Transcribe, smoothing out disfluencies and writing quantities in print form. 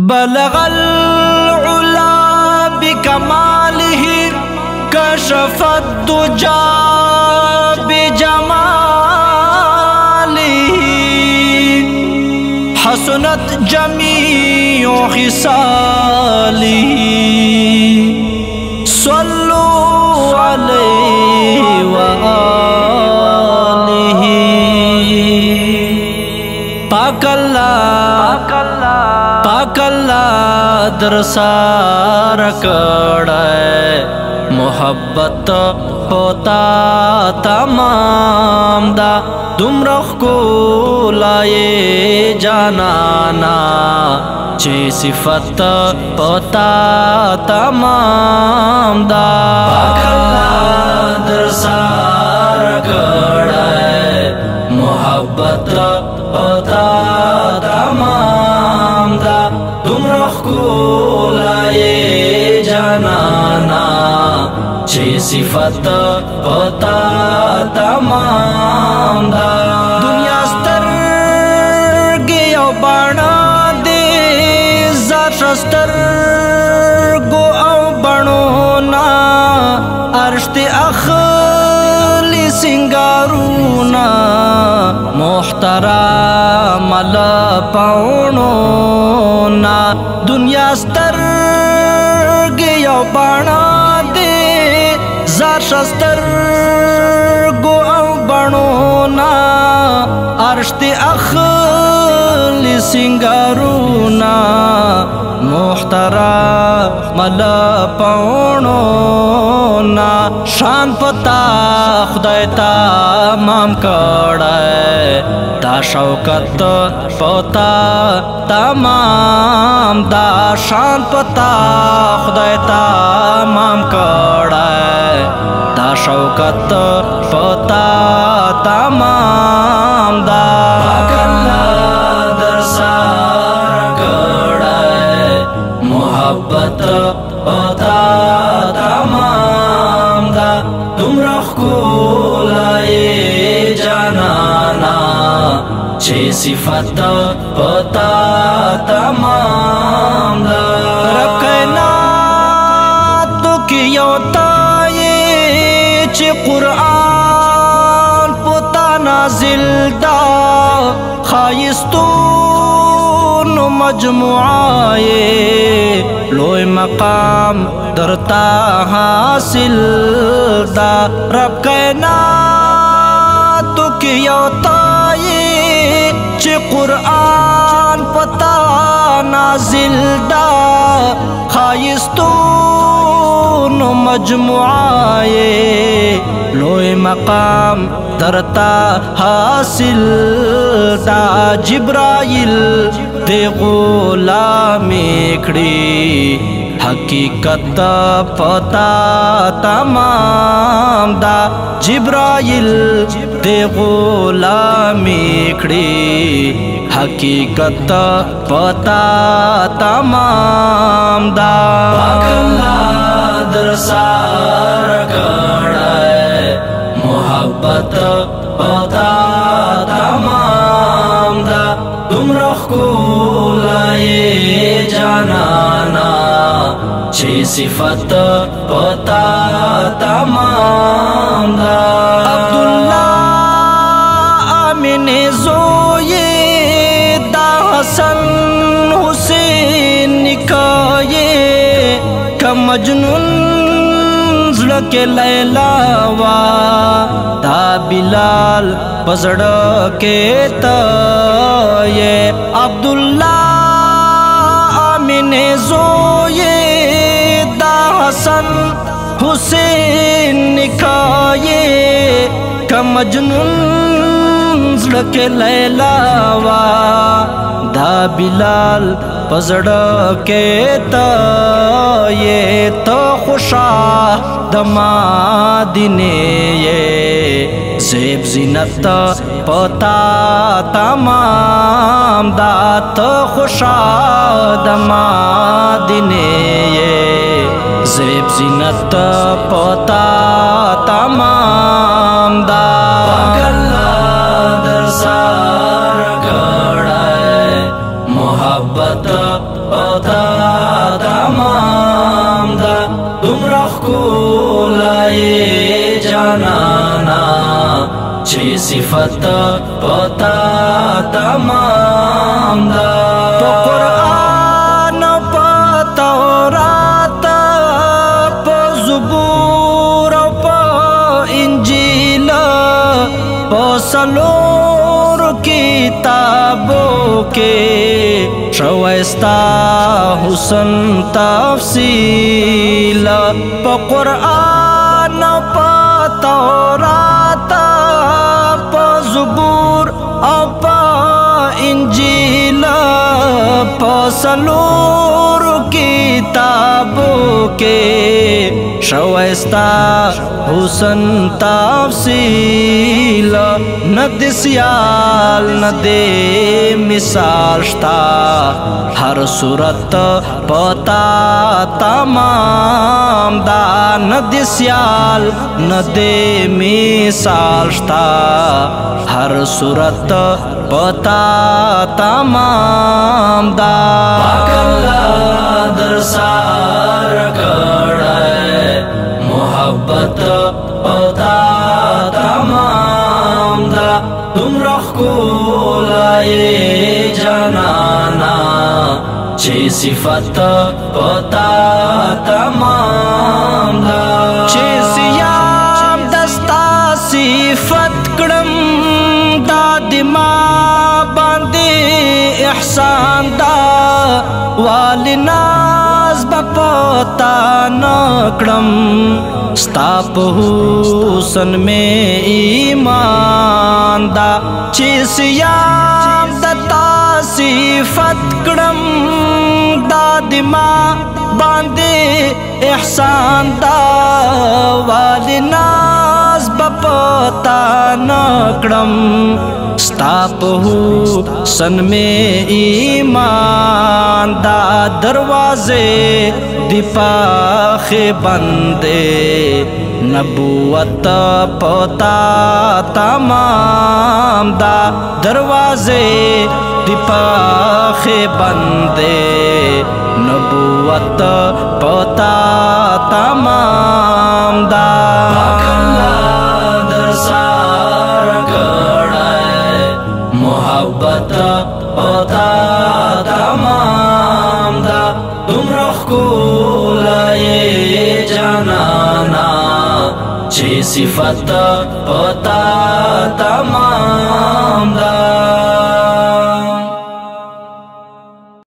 بلغ العلا بكماله كشف الدجى بجماله حسنت جميع خصاله صلوا عليه وآله پاک اللہ درسار کڑائے محبت ہوتا تمام دا دمرخ کو لائے جانانا چھ صفت ہوتا تمام دا پاک اللہ درسار کڑائے محبت ہوتا تمام دا دمرخ کو لائے جانانا چھ صفت ہوتا تمام دا دنیا سترگی او بانا دے ذات سترگو او بانونا عرشت اخلی سنگارونا محترم لپاونونا دنیا سترگی او بانا دے زار سترگو او بانونا عرشت اخلی سنگارونا محترم لپاونونا شان پتا خدای تمام کڑائے دا شوکت پتا تمام دا شان پتا خدای تمام کڑائے دا شوکت پتا تمام دا پاک اللہ درسار کڑائے محبت پتا تمام دا دمرخ کو لائے جانانا چھ صفت پتا تمام دا رب کائنات کی یوتائے چھ قرآن پتا نازل دا خائستون مجموعائے لوی مقام درتا حاصل دا رب کائنات کی یوتائے چھ قرآن پتا نازل دا خائستون مجموعائے لوی مقام درتا حاصل دا جبرائیل دے غلامی کڑی حقیقت پتا تمام دا جبرائیل دے غلامی کڑی حقیقت پتا تمام دا پاک اللہ درسار کڑائے محبت پتا تمام دا دمرخ کو لائے جانانا چھ صفت پتا تمام دا عبداللہ آمین زوئے دا حسن حسین نکائے کا مجنون کے لیلا وا دا بلال پزڑ کے تائے عبداللہ آمین زوئے دا حسن حسین نکائے کا مجنون کے لیلا وا دا بلال پزڑ کے تائے تو خوشا دمادنے یہ زیب زینت پتا تمام دات خوشا دمادنے یہ زیب زینت پتا تمام دا پاک اللہ درسار کڑائے محبت جانانا چه صفت پتا تمام دا پا قرآن پا تورات پا زبور پا انجیل پا سلور کتابوں کے شویستا حسن تفصیل پا قرآن پا تورات پا زبور پا انجیل پا سلور کتابوں کے شویستا حسن تفصیل ند سیال ند مثال شتا ہر صورت پتا تمام دا ند سیال ند مثال شتا ہر صورت پتا تمام دا پاک اللہ در سار کڑائے محبت پتا تمام دا تم رخ کو لائے جانانا چه صفت پتا تمام دا چه سیام دستا صفت کرم دا دما باندے احسان دا والی ناز بپتا نکڑم ستاپ حسن میں ایمان دا چیس یام دتا صفت کرم دا دما باندے احسان دا والی ناز بپتا نکڑم ستاپ حسن میں ایمان دا دروازے دی پاخ بندے نبوت پتا تمام دا دروازے دی پاخ بندے نبوت پتا تمام دا پاک اللہ در سار کڑائے محبت پتا تمام دا تم رخ کو لائے جانانا چه صفت پتا تمام